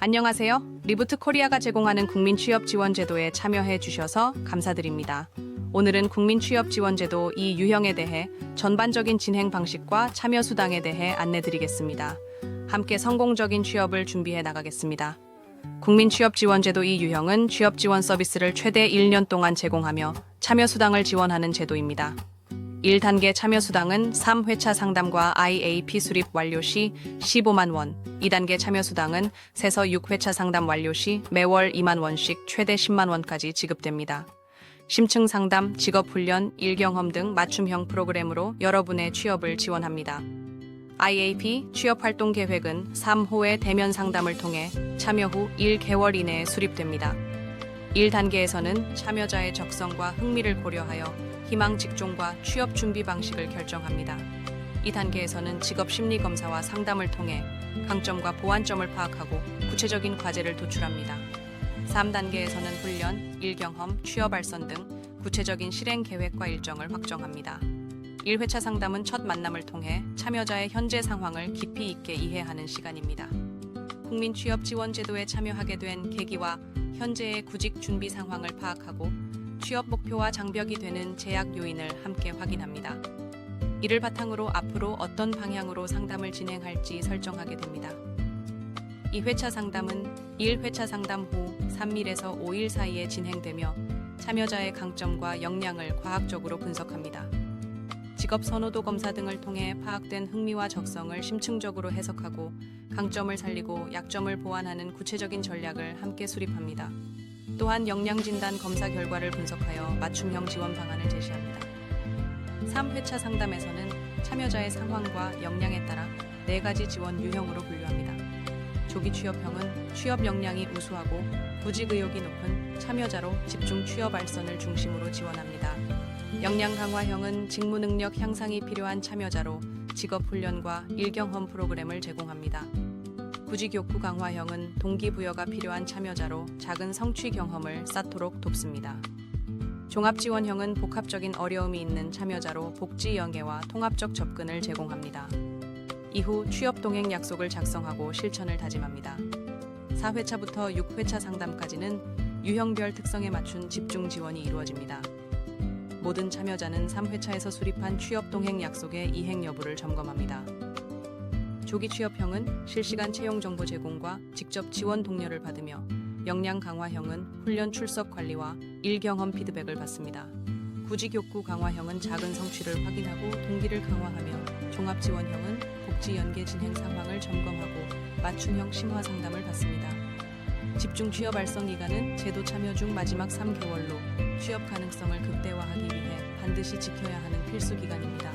안녕하세요. 리부트 코리아가 제공하는 국민 취업 지원 제도에 참여해 주셔서 감사드립니다. 오늘은 국민 취업 지원 제도 이 유형에 대해 전반적인 진행 방식과 참여 수당에 대해 안내드리겠습니다. 함께 성공적인 취업을 준비해 나가겠습니다. 국민 취업 지원 제도 이 유형은 취업 지원 서비스를 최대 1년 동안 제공하며 참여 수당을 지원하는 제도입니다. 1단계 참여 수당은 3회차 상담과 IAP 수립 완료 시 15만 원, 2단계 참여 수당은 세서 6회차 상담 완료 시 매월 2만 원씩 최대 10만 원까지 지급됩니다. 심층 상담, 직업훈련, 일경험 등 맞춤형 프로그램으로 여러분의 취업을 지원합니다. IAP 취업활동 계획은 3호의 대면 상담을 통해 참여 후 1개월 이내에 수립됩니다. 1단계에서는 참여자의 적성과 흥미를 고려하여 희망 직종과 취업 준비 방식을 결정합니다. 2단계에서는 직업 심리 검사와 상담을 통해 강점과 보완점을 파악하고 구체적인 과제를 도출합니다. 3단계에서는 훈련, 일경험, 취업 알선 등 구체적인 실행 계획과 일정을 확정합니다. 1회차 상담은 첫 만남을 통해 참여자의 현재 상황을 깊이 있게 이해하는 시간입니다. 국민 취업 지원 제도에 참여하게 된 계기와 현재의 구직 준비 상황을 파악하고 취업 목표와 장벽이 되는 제약 요인을 함께 확인합니다. 이를 바탕으로 앞으로 어떤 방향으로 상담을 진행할지 설정하게 됩니다. 2회차 상담은 1회차 상담 후 3일에서 5일 사이에 진행되며 참여자의 강점과 역량을 과학적으로 분석합니다. 직업 선호도 검사 등을 통해 파악된 흥미와 적성을 심층적으로 해석하고 강점을 살리고 약점을 보완하는 구체적인 전략을 함께 수립합니다. 또한 역량 진단 검사 결과를 분석하여 맞춤형 지원 방안을 제시합니다. 3회차 상담에서는 참여자의 상황과 역량에 따라 4가지 지원 유형으로 분류합니다. 조기 취업형은 취업 역량이 우수하고 구직 의욕이 높은 참여자로 집중 취업 알선을 중심으로 지원합니다. 역량 강화형은 직무 능력 향상이 필요한 참여자로 직업 훈련과 일경험 프로그램을 제공합니다. 구직 욕구 강화형은 동기부여가 필요한 참여자로 작은 성취 경험을 쌓도록 돕습니다. 종합지원형은 복합적인 어려움이 있는 참여자로 복지 연계와 통합적 접근을 제공합니다. 이후 취업 동행 약속을 작성하고 실천을 다짐합니다. 4회차부터 6회차 상담까지는 유형별 특성에 맞춘 집중 지원이 이루어집니다. 모든 참여자는 3회차에서 수립한 취업 동행 약속의 이행 여부를 점검합니다. 조기 취업형은 실시간 채용 정보 제공과 직접 지원 독려를 받으며 역량 강화형은 훈련 출석 관리와 일경험 피드백을 받습니다. 구직 욕구 강화형은 작은 성취를 확인하고 동기를 강화하며 종합지원형은 복지 연계 진행 상황을 점검하고 맞춤형 심화 상담을 받습니다. 집중 취업 알선 기간은 제도 참여 중 마지막 3개월로 취업 가능성을 극대화하기 위해 반드시 지켜야 하는 필수 기간입니다.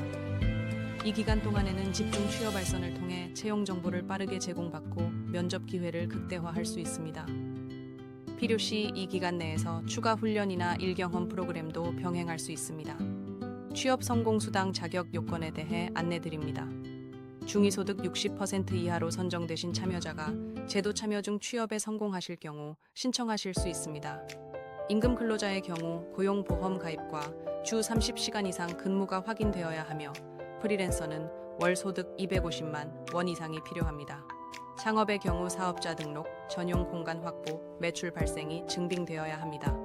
이 기간 동안에는 집중 취업 알선을 통해 채용 정보를 빠르게 제공받고 면접 기회를 극대화할 수 있습니다. 필요시 이 기간 내에서 추가 훈련이나 일경험 프로그램도 병행할 수 있습니다. 취업 성공 수당 자격 요건에 대해 안내드립니다. 중위소득 60% 이하로 선정되신 참여자가 제도 참여 중 취업에 성공하실 경우 신청하실 수 있습니다. 임금 근로자의 경우 고용보험 가입과 주 30시간 이상 근무가 확인되어야 하며 프리랜서는 월 소득 250만 원 이상이 필요합니다. 창업의 경우 사업자 등록, 전용 공간 확보, 매출 발생이 증빙되어야 합니다.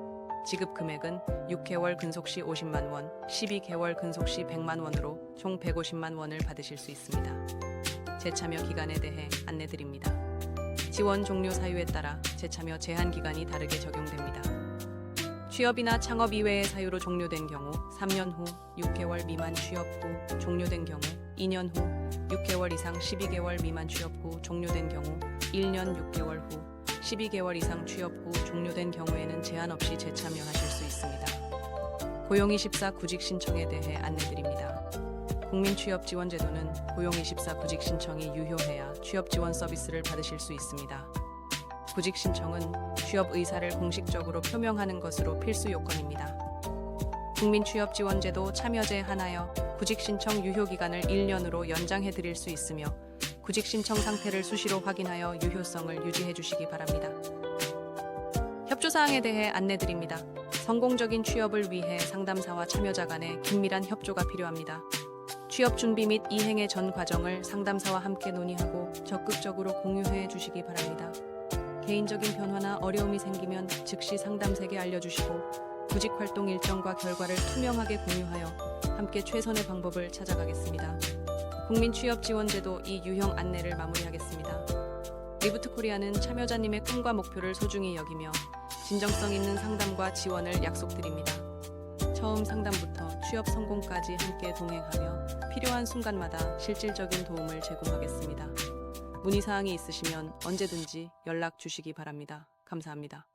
지급 금액은 6개월 근속 시 50만 원, 12개월 근속 시 100만 원으로 총 150만 원을 받으실 수 있습니다. 재참여 기간에 대해 안내드립니다. 지원 종료 사유에 따라 재참여 제한 기간이 다르게 적용됩니다. 취업이나 창업 이외의 사유로 종료된 경우 3년 후 6개월 미만 취업 후 종료된 경우 2년 후 6개월 이상 12개월 미만 취업 후 종료된 경우 1년 6개월 후 12개월 이상 취업 후 종료된 경우에는 제한 없이 재참여하실 수 있습니다. 고용24 구직 신청에 대해 안내드립니다. 국민취업지원제도는 고용24 구직 신청이 유효해야 취업지원 서비스를 받으실 수 있습니다. 구직 신청은 취업 의사를 공식적으로 표명하는 것으로 필수 요건입니다. 국민취업지원제도 참여제 하나여 구직 신청 유효 기간을 1년으로 연장해 드릴 수 있으며 구직 신청 상태를 수시로 확인하여 유효성을 유지해 주시기 바랍니다. 협조 사항에 대해 안내드립니다. 성공적인 취업을 위해 상담사와 참여자 간의 긴밀한 협조가 필요합니다. 취업 준비 및 이행의 전 과정을 상담사와 함께 논의하고 적극적으로 공유해 주시기 바랍니다. 개인적인 변화나 어려움이 생기면 즉시 상담색에 알려주시고 구직 활동 일정과 결과를 투명하게 공유하여 함께 최선의 방법을 찾아가겠습니다. 국민취업지원제도 이 유형 안내를 마무리하겠습니다. 리부트 코리아는 참여자님의 꿈과 목표를 소중히 여기며 진정성 있는 상담과 지원을 약속드립니다. 처음 상담부터 취업 성공까지 함께 동행하며 필요한 순간마다 실질적인 도움을 제공하겠습니다. 문의사항이 있으시면 언제든지 연락 주시기 바랍니다. 감사합니다.